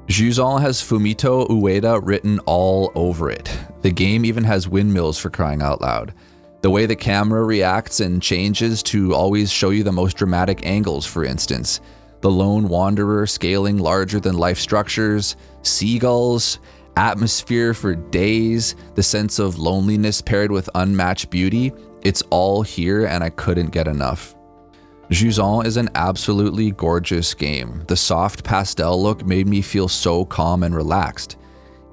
Jusant has Fumito Ueda written all over it. The game even has windmills, for crying out loud. The way the camera reacts and changes to always show you the most dramatic angles, for instance. The lone wanderer scaling larger than life structures, seagulls, atmosphere for days, the sense of loneliness paired with unmatched beauty. It's all here and I couldn't get enough. Jusant is an absolutely gorgeous game. The soft pastel look made me feel so calm and relaxed.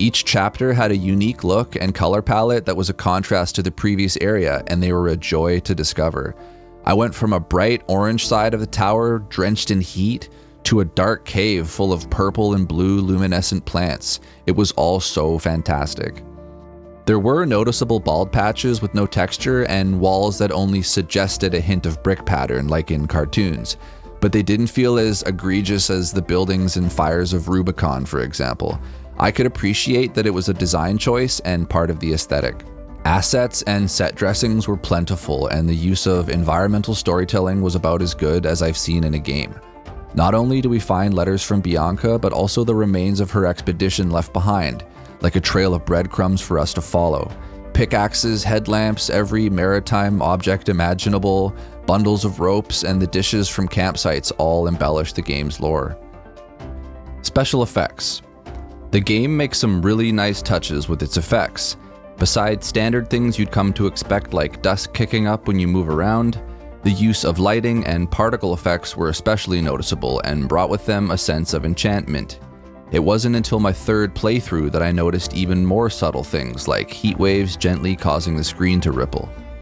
Each chapter had a unique look and color palette that was a contrast to the previous area, and they were a joy to discover. I went from a bright orange side of the tower, drenched in heat, to a dark cave full of purple and blue luminescent plants. It was all so fantastic. There were noticeable bald patches with no texture and walls that only suggested a hint of brick pattern like in cartoons, but they didn't feel as egregious as the buildings and fires of Rubicon, for example. I could appreciate that it was a design choice and part of the aesthetic. Assets and set dressings were plentiful, and the use of environmental storytelling was about as good as I've seen in a game. Not only do we find letters from Bianca, but also the remains of her expedition left behind, like a trail of breadcrumbs for us to follow. Pickaxes, headlamps, every maritime object imaginable, bundles of ropes, and the dishes from campsites all embellish the game's lore. Special effects. The game makes some really nice touches with its effects. Besides standard things you'd come to expect like dust kicking up when you move around, the use of lighting and particle effects were especially noticeable and brought with them a sense of enchantment. It wasn't until my third playthrough that I noticed even more subtle things like heat waves gently causing the screen to ripple.